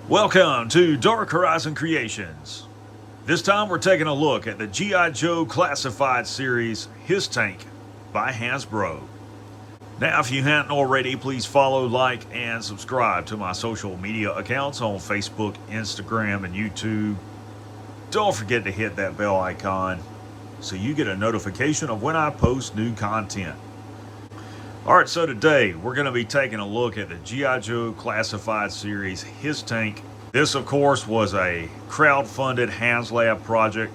Welcome to Dark Horizon Creations. This time we're taking a look at the G.I. Joe Classified series His Tank by Hasbro. Now, if you hadn't already, please follow, like, and subscribe to my social media accounts on Facebook, Instagram, and YouTube. Don't forget to hit that bell icon so you get a notification of when I post new content. Alright, so today we're going to be taking a look at the G.I. Joe Classified series His Tank. This, of course, was a crowd-funded HasLab project.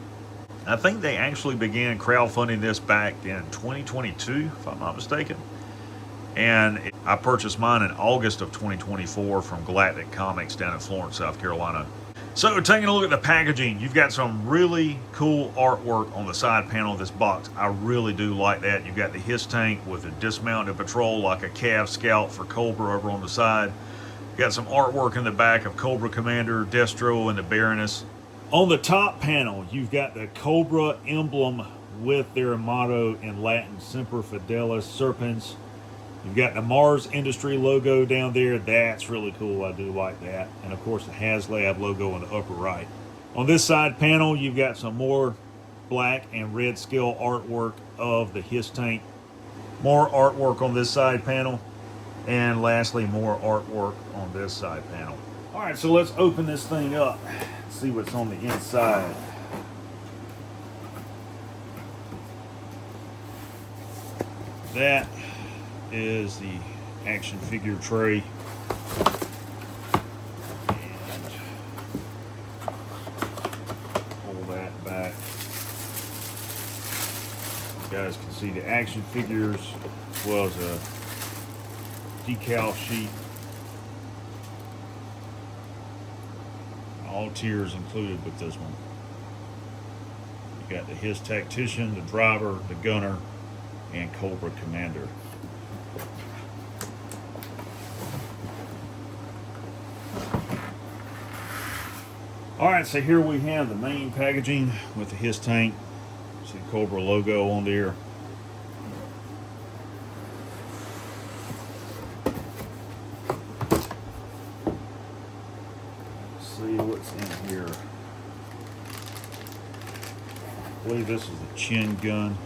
I think they actually began crowdfunding this back in 2022, if I'm not mistaken. And I purchased mine in August of 2024 from Galactic Comics down in Florence, South Carolina. So, taking a look at the packaging, you've got some really cool artwork on the side panel of this box. I really do like that. You've got the H.I.S.S tank with a dismounted patrol like a Cav Scout for Cobra over on the side. You've got some artwork in the back of Cobra Commander, Destro, and the Baroness. On the top panel, you've got the Cobra emblem with their motto in Latin, Semper Fidelis Serpens. You've got the Mars Industry logo down there. That's really cool. I do like that. And of course the HasLab logo in the upper right. On this side panel, you've got some more black and red scale artwork of the H.I.S.S tank. More artwork on this side panel. And lastly, more artwork on this side panel. All right, so let's open this thing up. See what's on the inside. That is the action figure tray, and pull that back. You guys can see the action figures as well as a decal sheet. All tiers included with this one. You got the H.I.S.S tactician, the driver, the gunner, and Cobra Commander. Alright, so here we have the main packaging with the H.I.S.S tank. See the Cobra logo on there. Let's see what's in here. I believe this is the chin gun.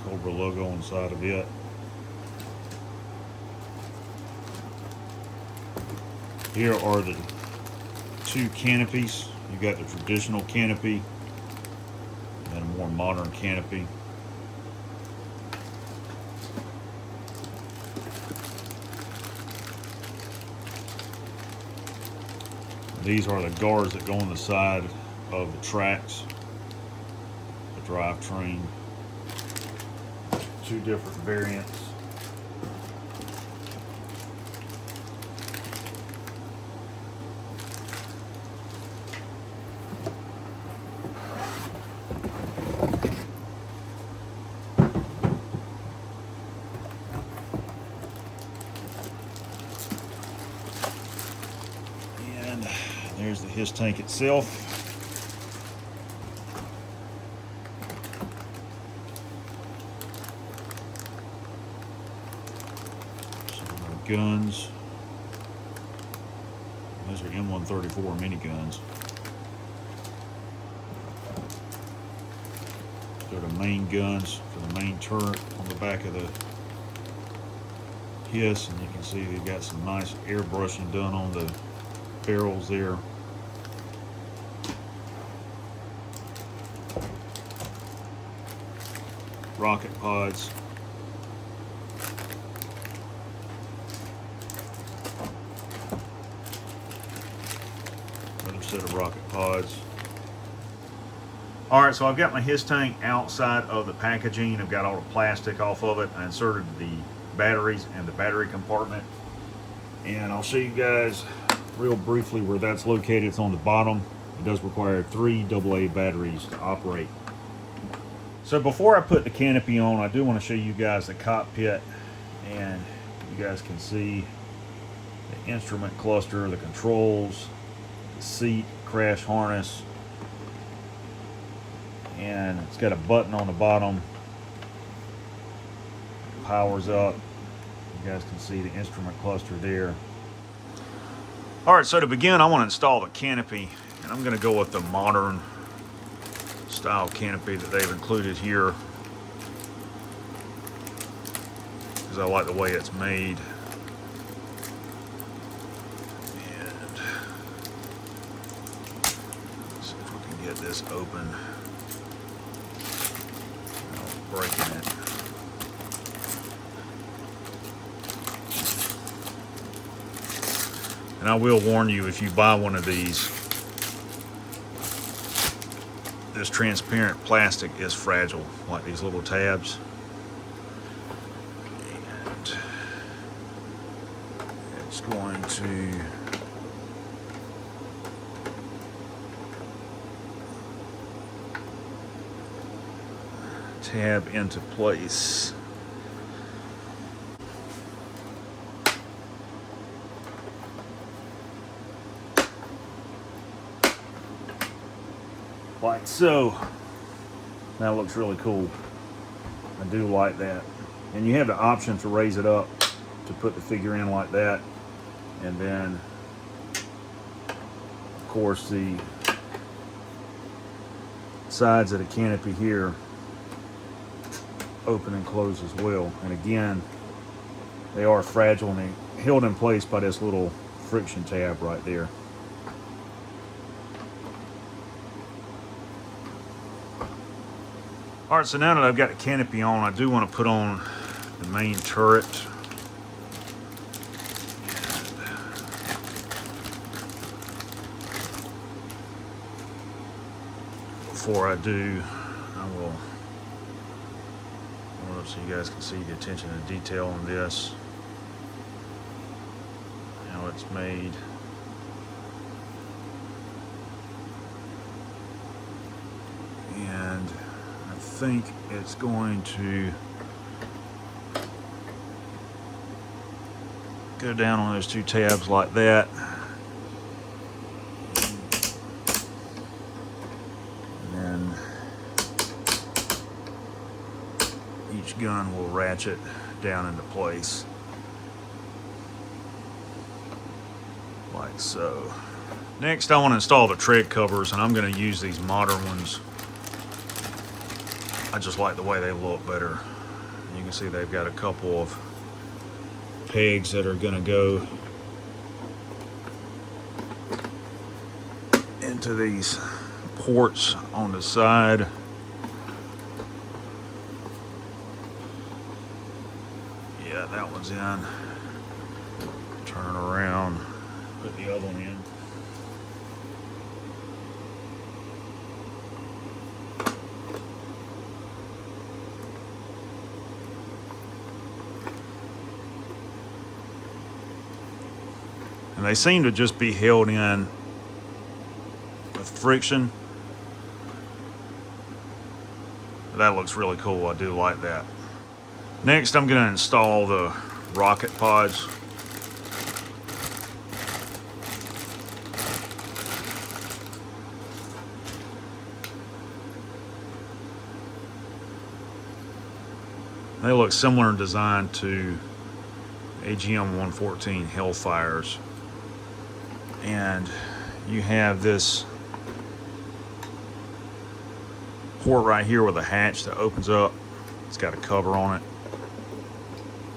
Cobra logo on the side of it. Here are the two canopies. You got the traditional canopy and a more modern canopy. These are the guards that go on the side of the tracks, the drivetrain. Two different variants. And there's the H.I.S.S tank itself. Guns. Those are M134 miniguns. They're the main guns for the main turret on the back of the H.I.S.S, and you can see they've got some nice airbrushing done on the barrels there. Rocket pods. Set of rocket pods. Alright, so I've got my H.I.S.S tank outside of the packaging. I've got all the plastic off of it. I inserted the batteries in the battery compartment. And I'll show you guys real briefly where that's located. It's on the bottom. It does require 3 AA batteries to operate. So before I put the canopy on, I do want to show you guys the cockpit. And you guys can see the instrument cluster, the controls, seat, crash harness, and it's got a button on the bottom. Powers up. You guys can see the instrument cluster there. All right, so to begin, I want to install the canopy, and I'm going to go with the modern style canopy that they've included here because I like the way it's made. And let's see if we can get this open without breaking it. And I will warn you, if you buy one of these, this transparent plastic is fragile, like these little tabs. And it's going to tab into place. Like so. That looks really cool. I do like that. And you have the option to raise it up to put the figure in like that. And then, of course, the sides of the canopy here open and close as well. And again, they are fragile and they're held in place by this little friction tab right there. All right, so now that I've got the canopy on, I do want to put on the main turret. Before I do, I will hold up so you guys can see the attention to detail on this, how it's made. And I think it's going to go down on those two tabs like that. And then each gun will ratchet down into place like so. Next, I want to install the tread covers, and I'm going to use these modern ones. I just like the way they look better. You can see they've got a couple of pegs that are going to go into these ports on the side. Yeah, that one's in. Turn it around, put the other one in. And they seem to just be held in with friction. That looks really cool. I do like that. Next, I'm going to install the rocket pods. They look similar in design to AGM-114 Hellfires. And you have this port right here with a hatch that opens up. It's got a cover on it,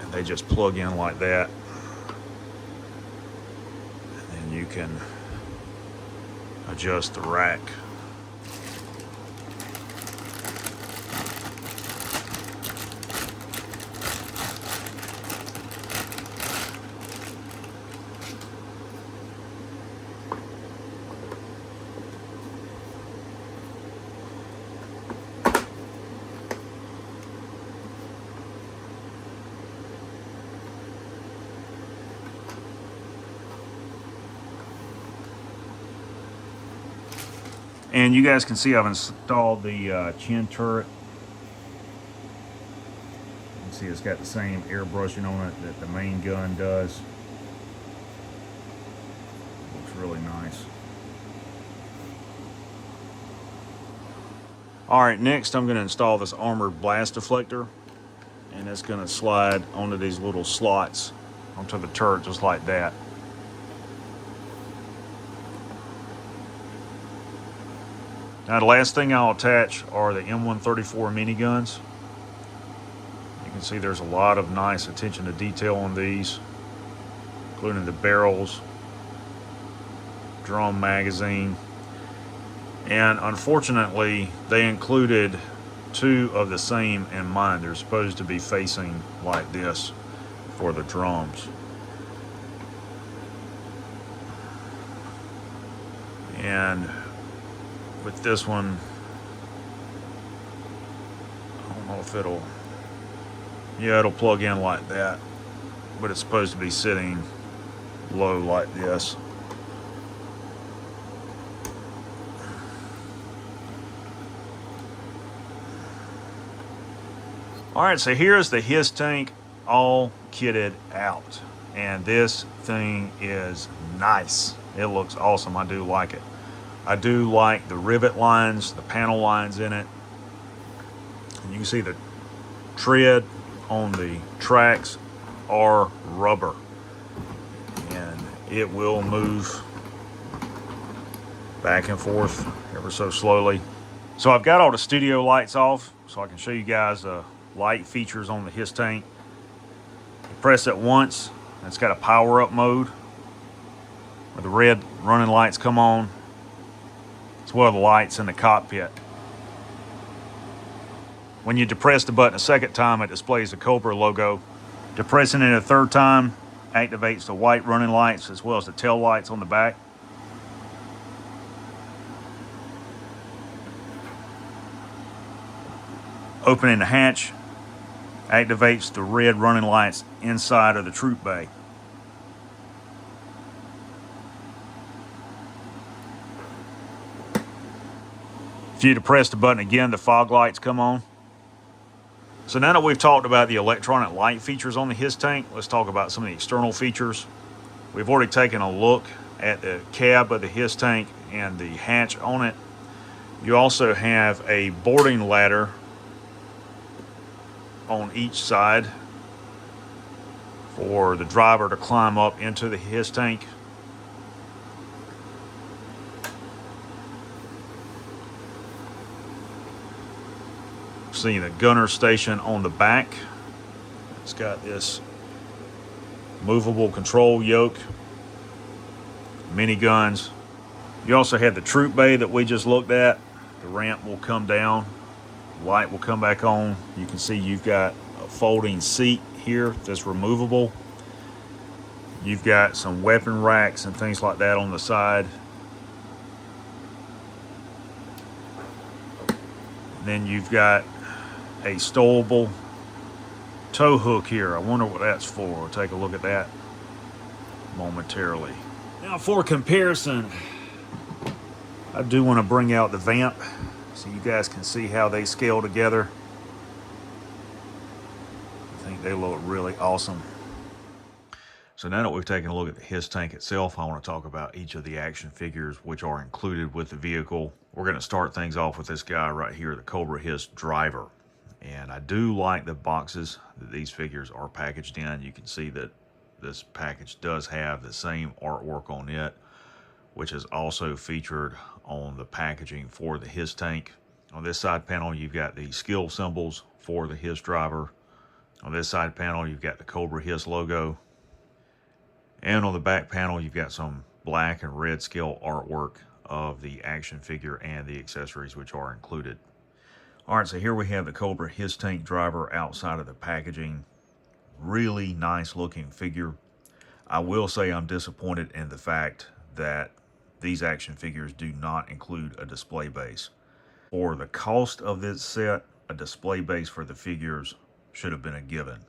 and they just plug in like that, and then you can adjust the rack. And you guys can see I've installed the chin turret. You can see it's got the same airbrushing on it that the main gun does. Looks really nice. Alright, next I'm going to install this armored blast deflector. And it's going to slide onto these little slots onto the turret just like that. Now the last thing I'll attach are the M134 miniguns. You can see there's a lot of nice attention to detail on these, including the barrels, drum magazine, and unfortunately they included two of the same in mine. They're supposed to be facing like this for the drums. And with this one, I don't know if it'll plug in like that, but it's supposed to be sitting low like this. All right, so here's the H.I.S. tank all kitted out, and this thing is nice. It looks awesome. I do like it. I do like the rivet lines, the panel lines in it. And you can see the tread on the tracks are rubber, and it will move back and forth ever so slowly. So I've got all the studio lights off so I can show you guys light features on the H.I.S. tank. You press it once, and it's got a power up mode where the red running lights come on, as well as the lights in the cockpit. When you depress the button a second time, it displays the Cobra logo. Depressing it a third time activates the white running lights as well as the tail lights on the back. Opening the hatch activates the red running lights inside of the troop bay. If you depress the button again, the fog lights come on. So now that we've talked about the electronic light features on the H.I.S. tank, let's talk about some of the external features. We've already taken a look at the cab of the H.I.S. tank and the hatch on it. You also have a boarding ladder on each side for the driver to climb up into the H.I.S. tank. See the gunner station on the back. It's got this movable control yoke, miniguns. You also have the troop bay that we just looked at. The ramp will come down, light will come back on. You can see you've got a folding seat here that's removable. You've got some weapon racks and things like that on the side. Then you've got a stowable tow hook here. I wonder what that's for. We'll take a look at that momentarily. Now for comparison, I do want to bring out the vamp so you guys can see how they scale together. I think they look really awesome. So now that we've taken a look at the H.I.S. tank itself, I want to talk about each of the action figures which are included with the vehicle. We're going to start things off with this guy right here, the Cobra H.I.S. driver. And I do like the boxes that these figures are packaged in. You can see that this package does have the same artwork on it, which is also featured on the packaging for the H.I.S. tank. On this side panel, you've got the skill symbols for the H.I.S. driver. On this side panel, you've got the Cobra H.I.S. logo. And on the back panel, you've got some black and red scale artwork of the action figure and the accessories which are included. All right, so here we have the Cobra H.I.S. tank driver outside of the packaging. Really nice looking figure. I will say I'm disappointed in the fact that these action figures do not include a display base. For the cost of this set, a display base for the figures should have been a given.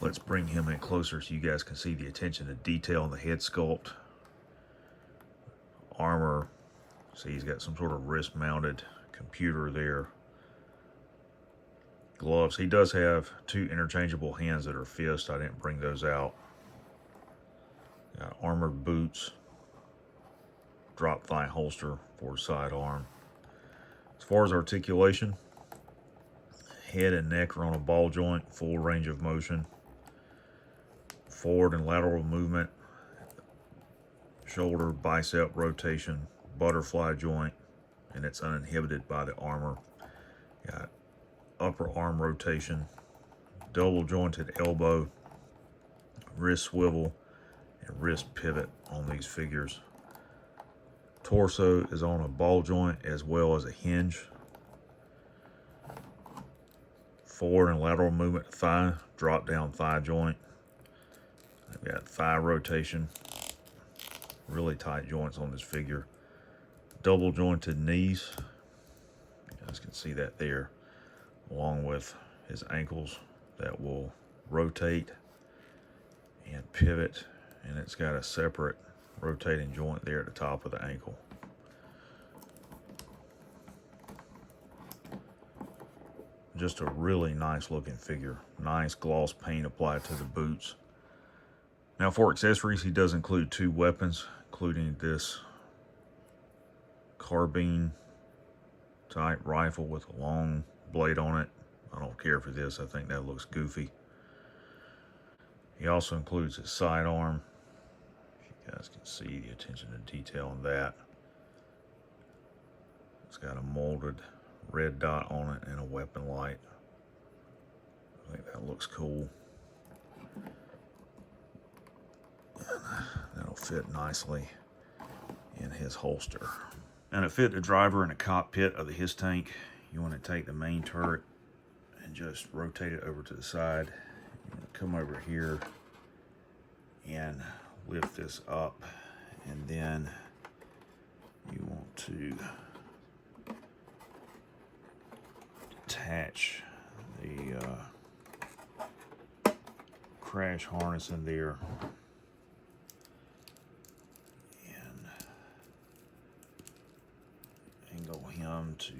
Let's bring him in closer so you guys can see the attention to detail in the head sculpt. Armor. See, he's got some sort of wrist mounted computer there. Gloves. He does have two interchangeable hands that are fists. I didn't bring those out. Got armored boots. Drop thigh holster for sidearm. As far as articulation, head and neck are on a ball joint, full range of motion. Forward and lateral movement, shoulder, bicep rotation, butterfly joint, and it's uninhibited by the armor. Got upper arm rotation, double jointed elbow, wrist swivel, and wrist pivot on these figures. Torso is on a ball joint as well as a hinge. Forward and lateral movement thigh, drop down thigh joint. I've got thigh rotation, really tight joints on this figure. Double jointed knees, you guys can see that there, along with his ankles that will rotate and pivot, and it's got a separate rotating joint there at the top of the ankle. Just a really nice looking figure. Nice gloss paint applied to the boots. Now for accessories, he does include 2 weapons, including this carbine type rifle with a long blade on it. I don't care for this, I think that looks goofy. He also includes his sidearm. You guys can see the attention to detail on that. It's got a molded red dot on it and a weapon light. I think that looks cool. And that'll fit nicely in his holster. And to fit the driver in the cockpit of the H.I.S. tank, you want to take the main turret and just rotate it over to the side. You want to come over here and lift this up, and then you want to attach the crash harness in there and angle him to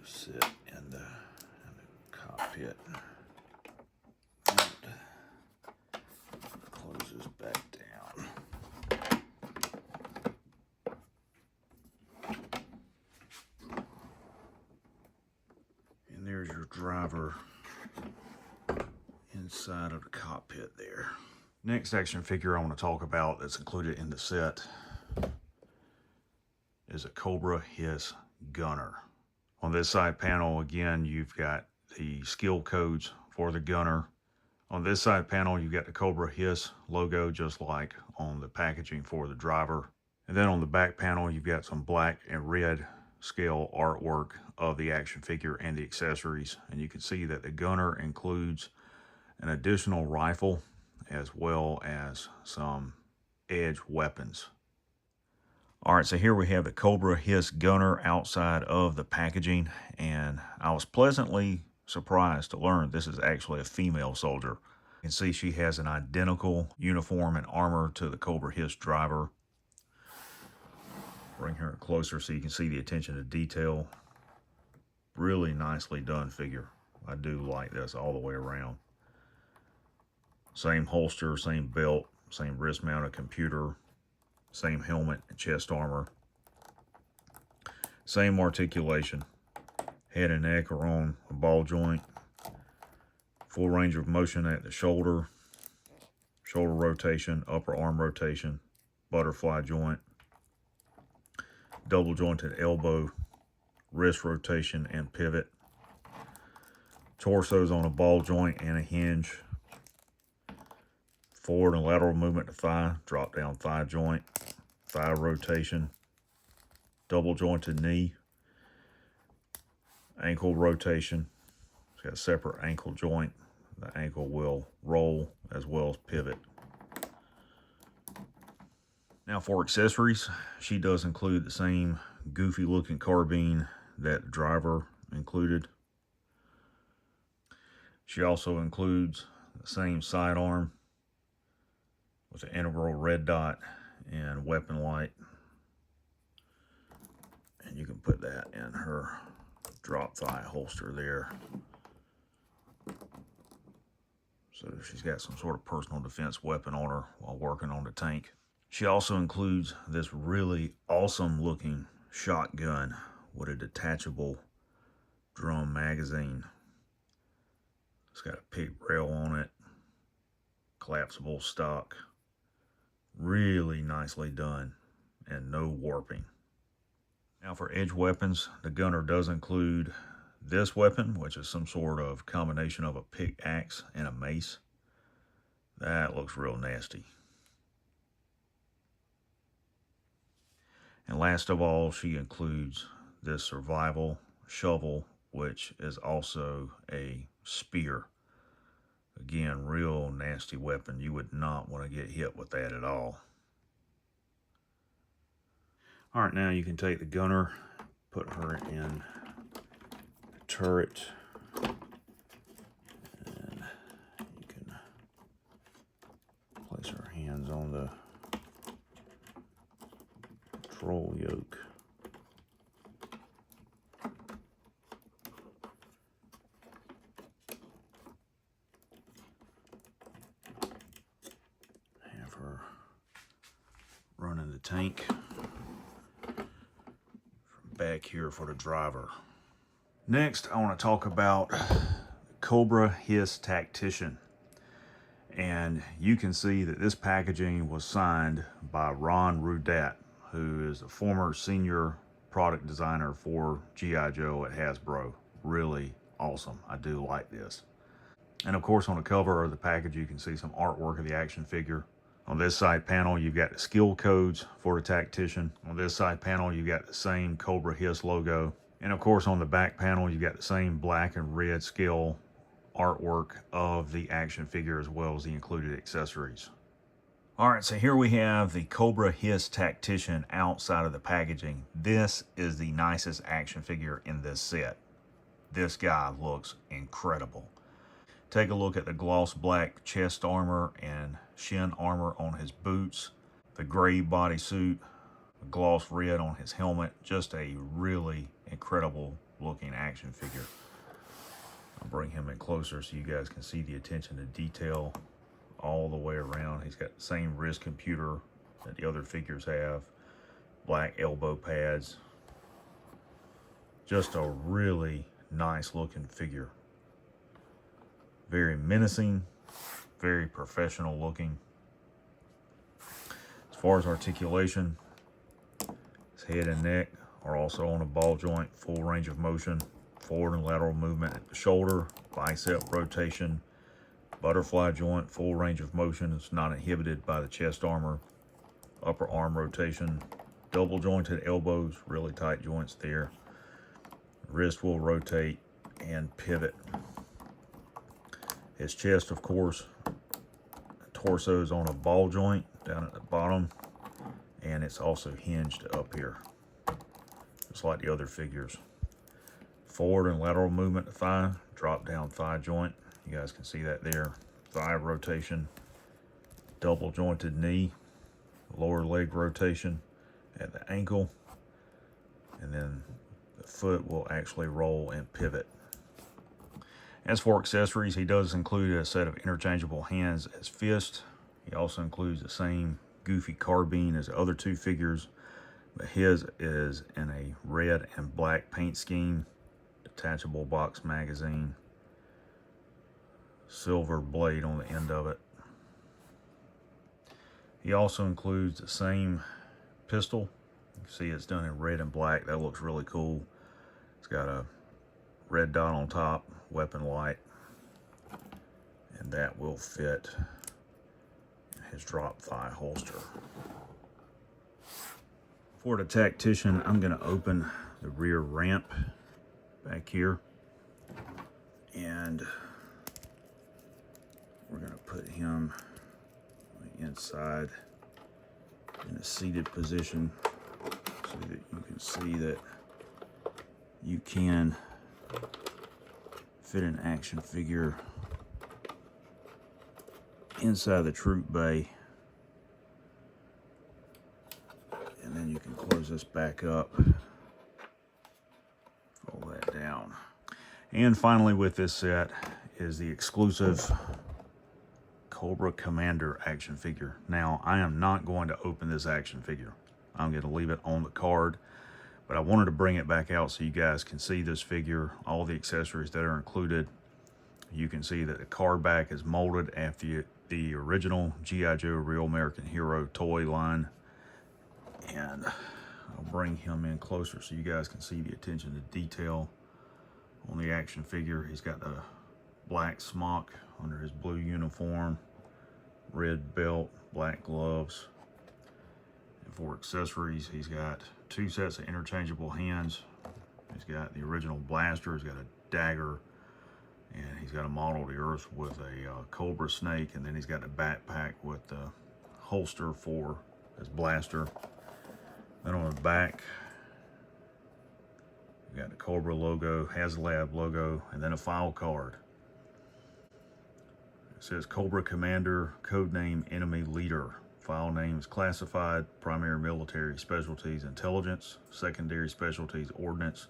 sit in the cockpit. Closes back down. And there's your driver inside of the cockpit there. Next action figure I want to talk about that's included in the set is a Cobra H.I.S. gunner. On this side panel, again, you've got the skill codes for the gunner. On this side panel, you've got the Cobra H.I.S. logo, just like on the packaging for the driver. And then on the back panel, you've got some black and red scale artwork of the action figure and the accessories. And you can see that the gunner includes an additional rifle as well as some edge weapons. All right, so here we have the Cobra H.I.S. gunner outside of the packaging, and I was pleasantly surprised to learn this is actually a female soldier. You can see she has an identical uniform and armor to the Cobra H.I.S. driver. Bring her closer so you can see the attention to detail. Really nicely done figure. I do like this all the way around. Same holster, same belt, same wrist mounted computer, same helmet and chest armor. Same articulation. Head and neck are on a ball joint. Full range of motion at the shoulder. Shoulder rotation, upper arm rotation, butterfly joint. Double jointed elbow, wrist rotation and pivot. Torso's on a ball joint and a hinge. Forward and lateral movement to thigh, drop down thigh joint, thigh rotation, double jointed knee, ankle rotation. It's got a separate ankle joint. The ankle will roll as well as pivot. Now for accessories, she does include the same goofy looking carbine that the driver included. She also includes the same sidearm with an integral red dot and weapon light. And you can put that in her drop thigh holster there. So she's got some sort of personal defense weapon on her while working on the tank. She also includes this really awesome looking shotgun with a detachable drum magazine. It's got a pig rail on it, collapsible stock. Really nicely done and no warping. Now for edge weapons, the gunner does include this weapon, which is some sort of combination of a pickaxe and a mace. That looks real nasty. And last of all, she includes this survival shovel, which is also a spear. Again, real nasty weapon. You would not want to get hit with that at all. All right, now you can take the gunner, put her in the turret, and you can place her hands on the control yoke. Have her running the tank from back here for the driver. Next, I want to talk about Cobra H.I.S. Tactician. And you can see that this packaging was signed by Ron Rudat, who is a former senior product designer for G.I. Joe at Hasbro. Really awesome. I do like this. And of course, on the cover of the package, you can see some artwork of the action figure. On this side panel, you've got the skill codes for the Tactician. On this side panel, you've got the same Cobra H.I.S. logo. And of course, on the back panel, you've got the same black and red scale artwork of the action figure as well as the included accessories. All right, so here we have the Cobra H.I.S. Tactician outside of the packaging. This is the nicest action figure in this set. This guy looks incredible. Take a look at the gloss black chest armor and shin armor on his boots, the gray bodysuit, the gloss red on his helmet. Just a really incredible looking action figure. I'll bring him in closer so you guys can see the attention to detail all the way around. He's got the same wrist computer that the other figures have, black elbow pads. Just a really nice looking figure. Very menacing, very professional looking. As far as articulation, his head and neck are also on a ball joint, full range of motion, forward and lateral movement at the shoulder, bicep rotation, butterfly joint, full range of motion. It's not inhibited by the chest armor, upper arm rotation, double jointed elbows, really tight joints there. Wrist will rotate and pivot. His chest, of course, torso is on a ball joint down at the bottom, and it's also hinged up here, just like the other figures. Forward and lateral movement to thigh, drop down thigh joint. You guys can see that there. Thigh rotation, double jointed knee, lower leg rotation at the ankle, and then the foot will actually roll and pivot. As for accessories, he does include a set of interchangeable hands as fists. He also includes the same goofy carbine as the other two figures, but his is in a red and black paint scheme, detachable box magazine, silver blade on the end of it. He also includes the same pistol. You can see it's done in red and black. That looks really cool. It's got a red dot on top, weapon light, and that will fit his drop thigh holster. For the Tactician, I'm going to open the rear ramp back here, and we're going to put him on the inside in a seated position so that you can see that you can fit an action figure inside the troop bay, and then you can close this back up, roll that down. And finally with this set is the exclusive Cobra Commander action figure. Now, I am not going to open this action figure. I'm going to leave it on the card, but I wanted to bring it back out so you guys can see this figure, all the accessories that are included. You can see that the card back is molded after the original G.I. Joe Real American Hero toy line. And I'll bring him in closer so you guys can see the attention to detail on the action figure. He's got the black smock under his blue uniform, red belt, black gloves. And for accessories, he's got 2 sets of interchangeable hands. He's got the original blaster, he's got a dagger, and he's got a model of the Earth with a cobra snake, and then he's got a backpack with the holster for his blaster. Then on the back, you got the Cobra logo, HASLab logo, and then a file card. It says Cobra Commander, codename Enemy Leader. File name is classified, primary military specialties intelligence, secondary specialties ordnance,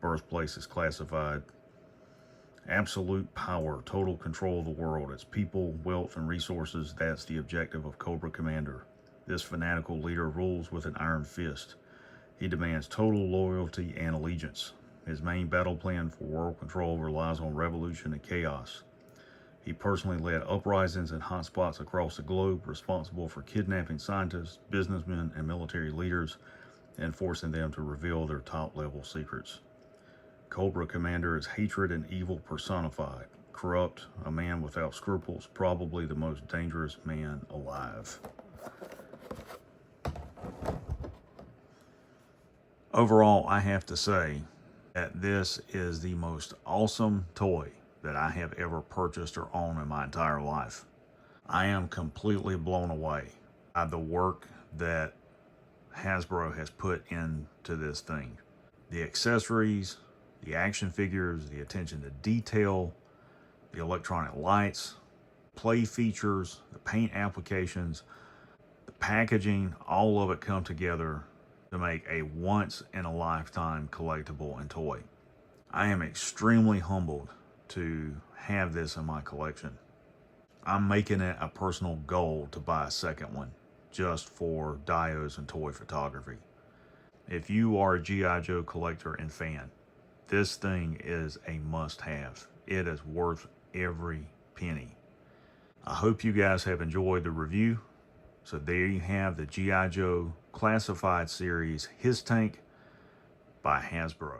birthplace is classified. Absolute power, total control of the world. It's people, wealth, and resources. That's the objective of Cobra Commander. This fanatical leader rules with an iron fist. He demands total loyalty and allegiance. His main battle plan for world control relies on revolution and chaos. He personally led uprisings in hotspots across the globe, responsible for kidnapping scientists, businessmen, and military leaders, and forcing them to reveal their top-level secrets. Cobra Commander is hatred and evil personified. Corrupt, a man without scruples, probably the most dangerous man alive. Overall, I have to say that this is the most awesome toy that I have ever purchased or owned in my entire life. I am completely blown away by the work that Hasbro has put into this thing. The accessories, the action figures, the attention to detail, the electronic lights, play features, the paint applications, the packaging, all of it come together to make a once-in-a-lifetime collectible and toy. I am extremely humbled to have this in my collection. I'm making it a personal goal to buy a second one just for dios and toy photography. If you are a G.I. Joe collector and fan, this thing is a must-have. It is worth every penny. I hope you guys have enjoyed the review. So there you have the G.I. Joe Classified Series His Tank by Hasbro.